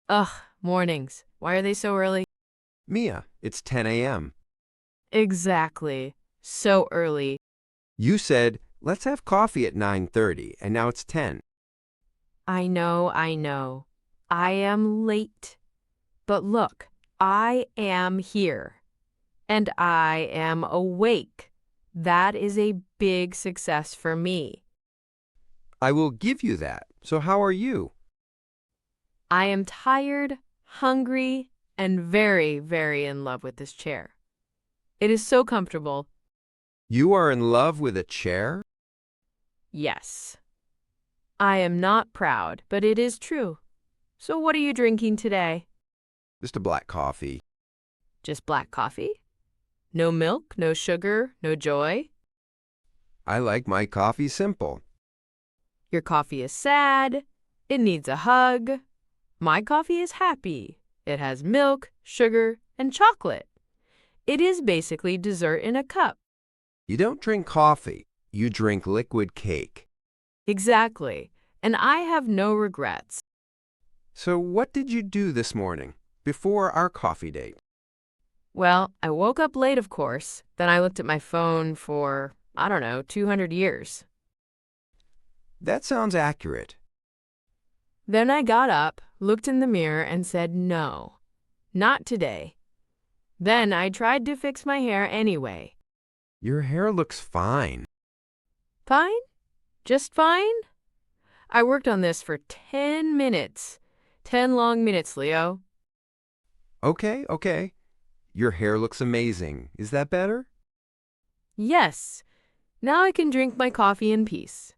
Ugh, mornings. Why are they so early? Mia, it's 10 a.m. Exactly. So early. You said, let's have coffee at 9:30, and now it's 10. I know, I know. I am late. But look, I am here. And I am awake. That is a big success for me. I will give you that. So how are you? I am tired, hungry, and very, very in love with this chair. It is so comfortable. You are in love with a chair? Yes. I am not proud, but it is true. So what are you drinking today? Just a black coffee. Just black coffee? No milk, no sugar, no joy? I like my coffee simple. Your coffee is sad. It needs a hug. My coffee is happy. It has milk, sugar, and chocolate. It is basically dessert in a cup. You don't drink coffee. You drink liquid cake. Exactly. And I have no regrets. So what did you do this morning, before our coffee date? Well, I woke up late, of course. Then I looked at my phone for, I don't know, 200 years. That sounds accurate. Then I got up, looked in the mirror, and said, no, not today. Then I tried to fix my hair anyway. Your hair looks fine. Fine? Just fine? I worked on this for 10 minutes. 10 long minutes, Leo. Okay. Your hair looks amazing. Is that better? Yes. Now I can drink my coffee in peace.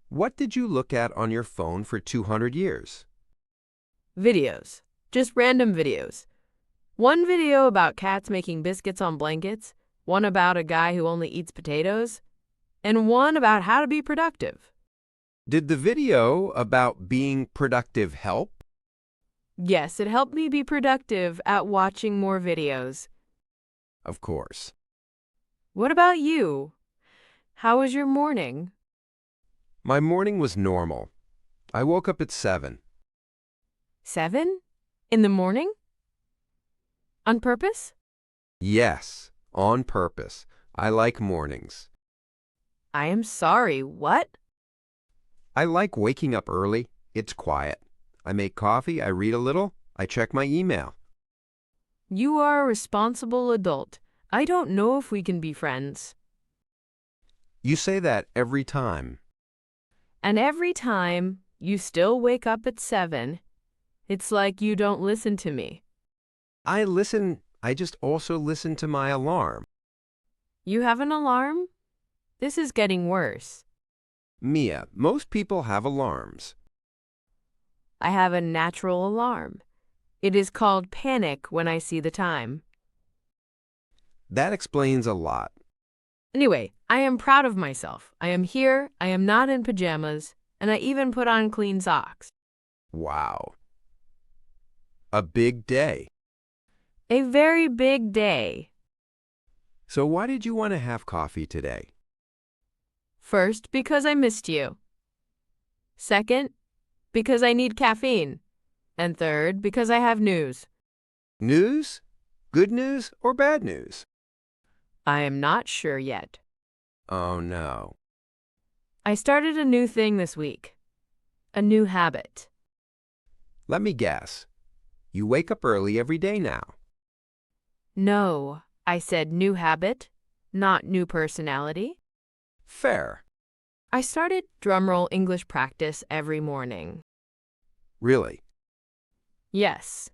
What did you look at on your phone for 200 years? Videos. Just random videos. One video about cats making biscuits on blankets, one about a guy who only eats potatoes, and one about how to be productive. Did the video about being productive help? Yes, it helped me be productive at watching more videos. Of course. What about you? How was your morning? My morning was normal. I woke up at 7. 7? In the morning? On purpose? Yes, on purpose. I like mornings. I am sorry, what? I like waking up early. It's quiet. I make coffee, I read a little, I check my email. You are a responsible adult. I don't know if we can be friends. You say that every time. And every time you still wake up at 7, it's like you don't listen to me. I listen, I just also listen to my alarm. You have an alarm? This is getting worse. Mia, most people have alarms. I have a natural alarm. It is called panic when I see the time. That explains a lot. Anyway, I am proud of myself. I am here, I am not in pajamas, and I even put on clean socks. Wow. A big day. A very big day. So why did you want to have coffee today? First, because I missed you. Second, because I need caffeine. And third, because I have news. News? Good news or bad news? I am not sure yet. Oh no. I started a new thing this week. A new habit. Let me guess. You wake up early every day now. No, I said new habit, not new personality. Fair. I started drumroll English practice every morning. Really? Yes.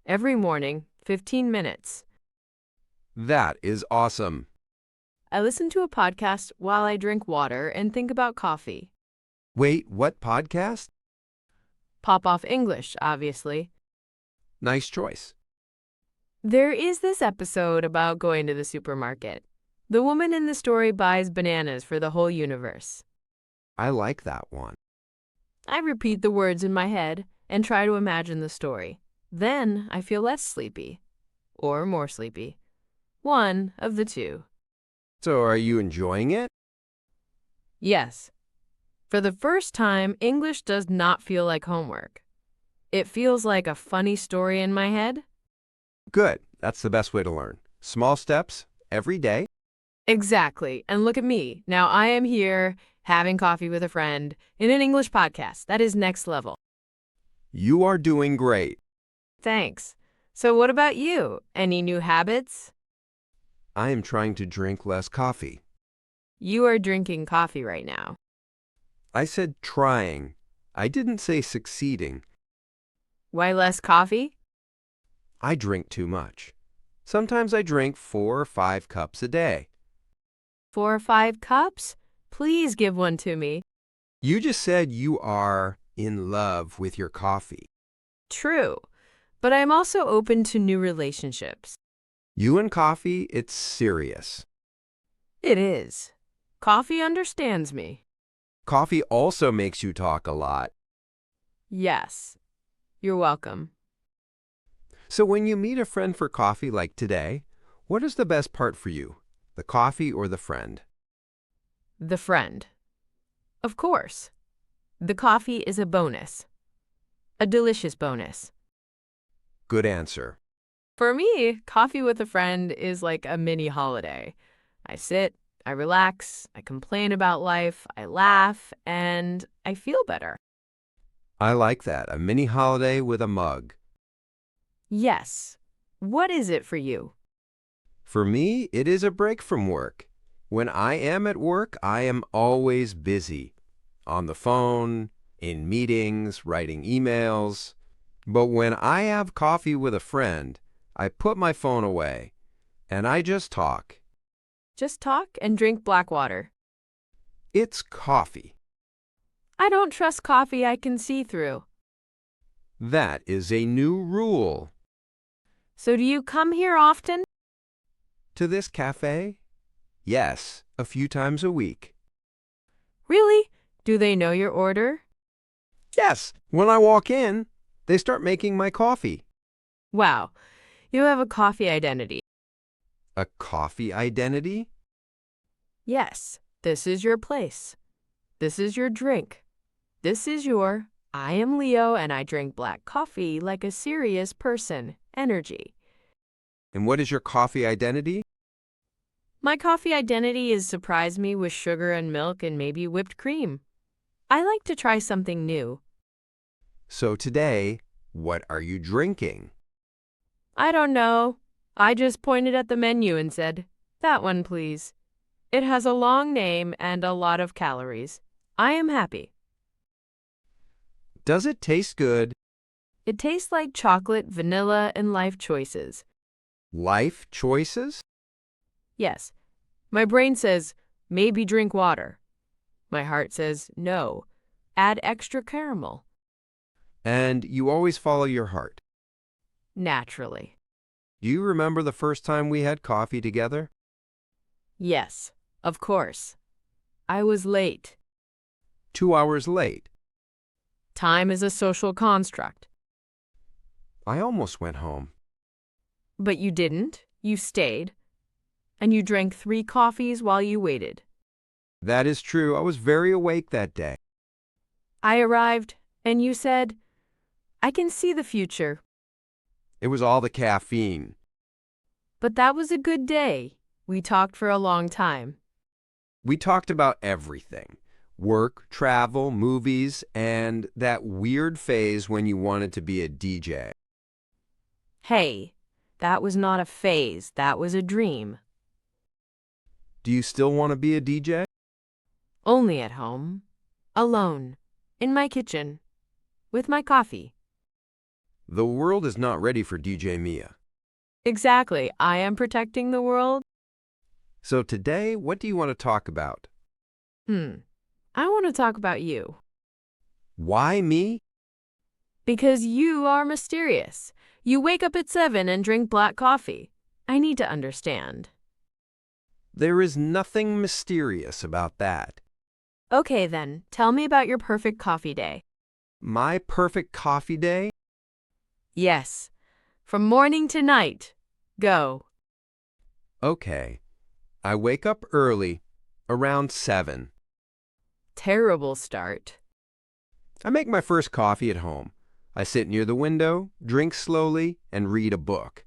Every morning, 15 minutes. That is awesome. I listen to a podcast while I drink water and think about coffee. Wait, what podcast? Pop off English, obviously. Nice choice. There is this episode about going to the supermarket. The woman in the story buys bananas for the whole universe. I like that one. I repeat the words in my head and try to imagine the story. Then I feel less sleepy. Or more sleepy. One of the two. So are you enjoying it? Yes. For the first time, English does not feel like homework. It feels like a funny story in my head. Good. That's the best way to learn. Small steps every day. Exactly. And look at me. Now I am here having coffee with a friend in an English podcast. That is next level. You are doing great. Thanks. So what about you? Any new habits? I am trying to drink less coffee. You are drinking coffee right now. I said trying. I didn't say succeeding. Why less coffee? I drink too much. Sometimes I drink 4 or 5 cups a day. 4 or 5 cups? Please give one to me. You just said you are in love with your coffee. True. But I'm also open to new relationships. You and coffee, it's serious. It is. Coffee understands me. Coffee also makes you talk a lot. Yes. You're welcome. So when you meet a friend for coffee like today, what is the best part for you? The coffee or the friend? The friend. Of course. The coffee is a bonus. A delicious bonus. Good answer. For me, coffee with a friend is like a mini holiday. I sit, I relax, I complain about life, I laugh, and I feel better. I like that. A mini holiday with a mug. Yes. What is it for you? For me, it is a break from work. When I am at work, I am always busy. On the phone, in meetings, writing emails. But when I have coffee with a friend, I put my phone away and I just talk. Just talk and drink black water. It's coffee. I don't trust coffee I can see through. That is a new rule. So do you come here often? To this cafe? Yes, a few times a week. Really? Do they know your order? Yes, when I walk in, they start making my coffee. Wow, you have a coffee identity. A coffee identity? Yes, this is your place. This is your drink. This is your, I am Leo and I drink black coffee like a serious person, energy. And what is your coffee identity? My coffee identity is surprise me with sugar and milk and maybe whipped cream. I like to try something new. So today, what are you drinking? I don't know. I just pointed at the menu and said, that one please. It has a long name and a lot of calories. I am happy. Does it taste good? It tastes like chocolate, vanilla, and life choices. Life choices? Yes. My brain says, maybe drink water. My heart says, no, add extra caramel. And you always follow your heart. Naturally. Do you remember the first time we had coffee together? Yes, of course. I was late. 2 hours late. Time is a social construct. I almost went home. But you didn't. You stayed. And you drank 3 coffees while you waited. That is true. I was very awake that day. I arrived, and you said, I can see the future. It was all the caffeine. But that was a good day. We talked for a long time. We talked about everything. Work, travel, movies, and that weird phase when you wanted to be a DJ. Hey, that was not a phase. That was a dream. Do you still want to be a DJ? Only at home. Alone. In my kitchen. With my coffee. The world is not ready for DJ Mia. Exactly. I am protecting the world. So today, what do you want to talk about? I want to talk about you. Why me? Because you are mysterious. You wake up at 7 and drink black coffee. I need to understand. There is nothing mysterious about that. Okay then, tell me about your perfect coffee day. My perfect coffee day? Yes. From morning to night. Go. Okay. I wake up early, around 7. Terrible start. I make my first coffee at home. I sit near the window, drink slowly, and read a book.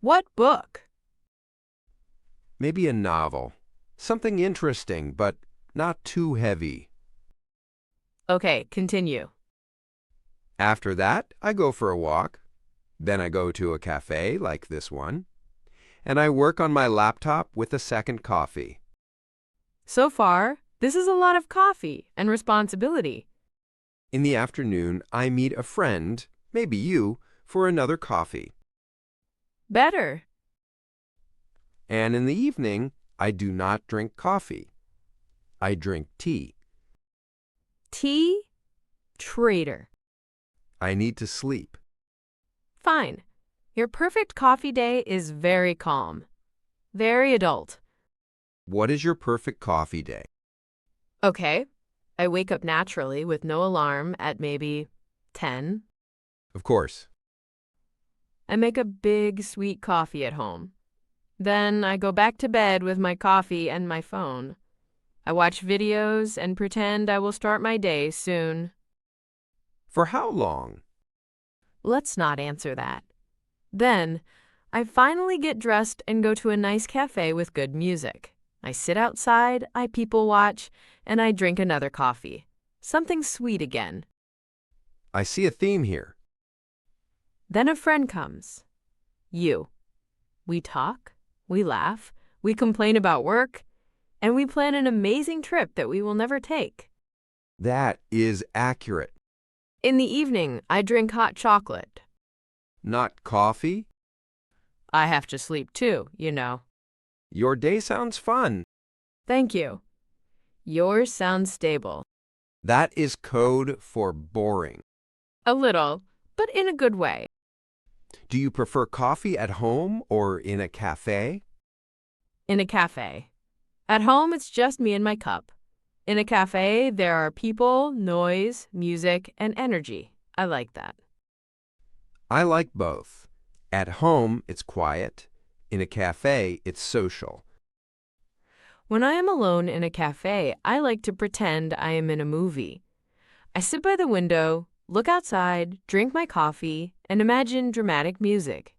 What book? Maybe a novel. Something interesting, but not too heavy. Okay, continue. After that, I go for a walk. Then I go to a cafe like this one. And I work on my laptop with a second coffee. So far, this is a lot of coffee and responsibility. In the afternoon, I meet a friend, maybe you, for another coffee. Better. And in the evening, I do not drink coffee. I drink tea. Tea? Traitor. I need to sleep. Fine. Your perfect coffee day is very calm. Very adult. What is your perfect coffee day? Okay. I wake up naturally with no alarm at maybe 10. Of course. I make a big, sweet coffee at home. Then I go back to bed with my coffee and my phone. I watch videos and pretend I will start my day soon. For how long? Let's not answer that. Then, I finally get dressed and go to a nice cafe with good music. I sit outside, I people watch, and I drink another coffee. Something sweet again. I see a theme here. Then a friend comes. You. We talk, we laugh, we complain about work, and we plan an amazing trip that we will never take. That is accurate. In the evening, I drink hot chocolate. Not coffee? I have to sleep too, you know. Your day sounds fun. Thank you. Yours sounds stable. That is code for boring. A little, but in a good way. Do you prefer coffee at home or in a cafe? In a cafe. At home, it's just me and my cup. In a cafe, there are people, noise, music, and energy. I like that. I like both. At home, it's quiet. In a cafe, it's social. When I am alone in a cafe, I like to pretend I am in a movie. I sit by the window, look outside, drink my coffee, and imagine dramatic music.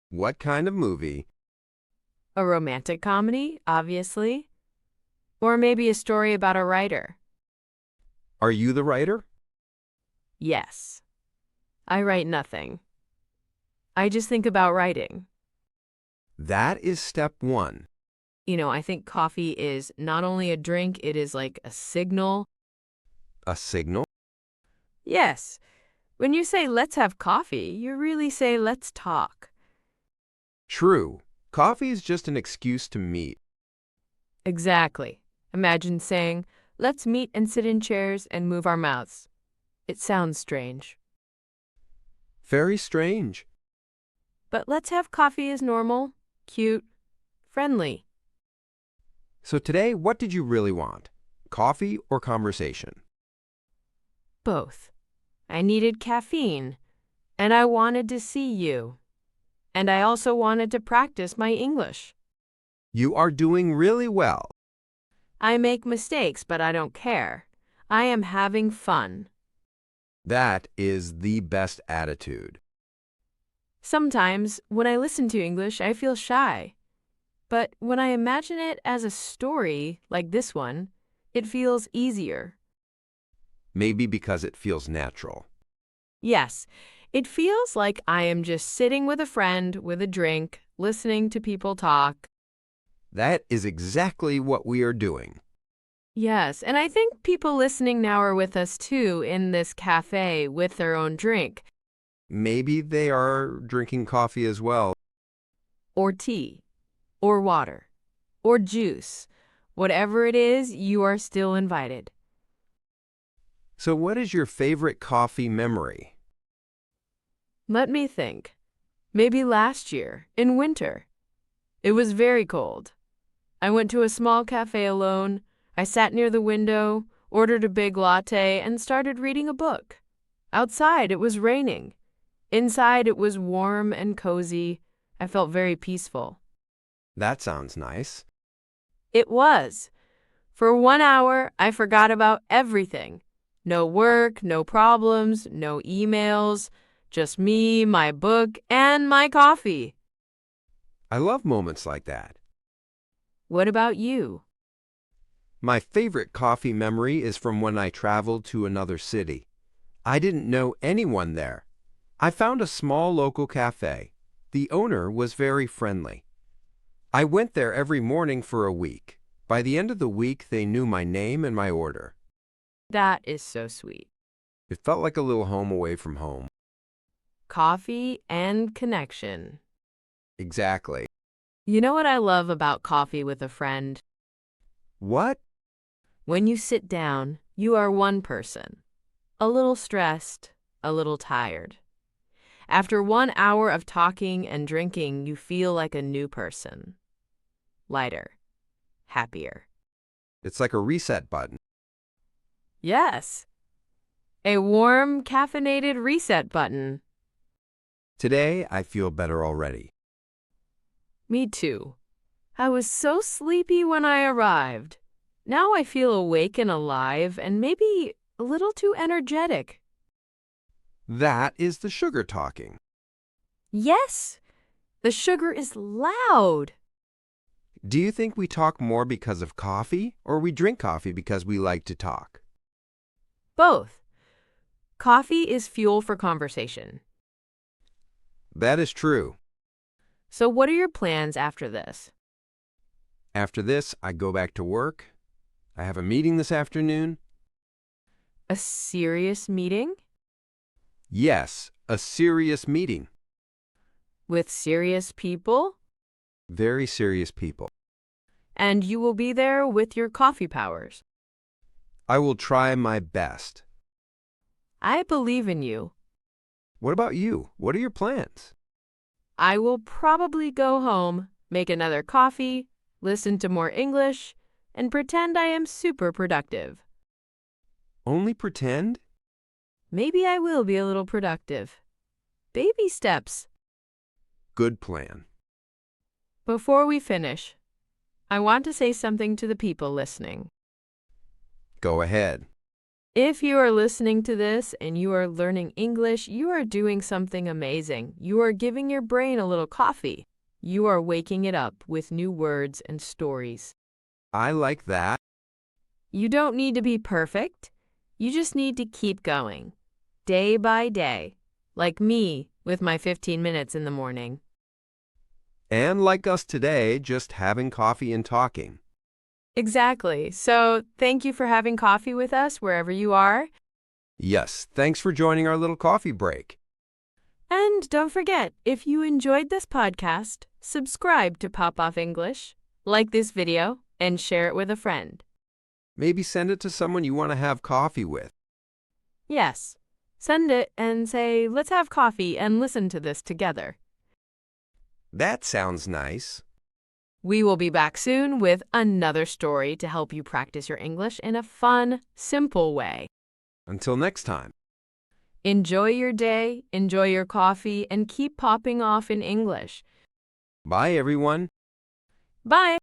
What kind of movie? A romantic comedy, obviously. Or maybe a story about a writer. Are you the writer? Yes. I write nothing. I just think about writing. That is step one. You know, I think coffee is not only a drink, it is like a signal. A signal? Yes. When you say let's have coffee, you really say let's talk. True. Coffee is just an excuse to meet. Exactly. Imagine saying, let's meet and sit in chairs and move our mouths. It sounds strange. Very strange. But let's have coffee is normal, cute, friendly. So today, what did you really want? Coffee or conversation? Both. I needed caffeine, and I wanted to see you. And I also wanted to practice my English. You are doing really well. I make mistakes, but I don't care. I am having fun. That is the best attitude. Sometimes, when I listen to English, I feel shy. But when I imagine it as a story, like this one, it feels easier. Maybe because it feels natural. Yes, it feels like I am just sitting with a friend with a drink, listening to people talk. That is exactly what we are doing. Yes, and I think people listening now are with us too in this cafe with their own drink. Maybe they are drinking coffee as well. Or tea. Or water. Or juice. Whatever it is, you are still invited. So what is your favorite coffee memory? Let me think. Maybe last year, in winter. It was very cold. I went to a small cafe alone. I sat near the window, ordered a big latte, and started reading a book. Outside, it was raining. Inside, it was warm and cozy. I felt very peaceful. That sounds nice. It was. For 1 hour, I forgot about everything. No work, no problems, no emails, just me, my book, and my coffee. I love moments like that. What about you? My favorite coffee memory is from when I traveled to another city. I didn't know anyone there. I found a small local cafe. The owner was very friendly. I went there every morning for a week. By the end of the week, they knew my name and my order. That is so sweet. It felt like a little home away from home. Coffee and connection. Exactly. You know what I love about coffee with a friend? What? When you sit down, you are one person. A little stressed, a little tired. After 1 hour of talking and drinking, you feel like a new person. Lighter, happier. It's like a reset button. Yes, a warm, caffeinated reset button. Today, I feel better already. Me too. I was so sleepy when I arrived. Now I feel awake and alive and maybe a little too energetic. That is the sugar talking. Yes, the sugar is loud. Do you think we talk more because of coffee, or we drink coffee because we like to talk? Both. Coffee is fuel for conversation. That is true. So what are your plans after this? After this, I go back to work. I have a meeting this afternoon. A serious meeting? Yes, a serious meeting. With serious people? Very serious people. And you will be there with your coffee powers. I will try my best. I believe in you. What about you? What are your plans? I will probably go home, make another coffee, listen to more English, and pretend I am super productive. Only pretend? Maybe I will be a little productive. Baby steps. Good plan. Before we finish, I want to say something to the people listening. Go ahead. If you are listening to this and you are learning English, you are doing something amazing. You are giving your brain a little coffee. You are waking it up with new words and stories. I like that. You don't need to be perfect. You just need to keep going, day by day, like me with my 15 minutes in the morning. And like us today, just having coffee and talking. Exactly. So thank you for having coffee with us wherever you are. Yes, thanks for joining our little coffee break. And don't forget, if you enjoyed this podcast, subscribe to Pop Off English, like this video, and share it with a friend. Maybe send it to someone you want to have coffee with. Yes, send it and say, let's have coffee and listen to this together. That sounds nice. We will be back soon with another story to help you practice your English in a fun, simple way. Until next time. Enjoy your day, enjoy your coffee, and keep popping off in English. Bye, everyone. Bye!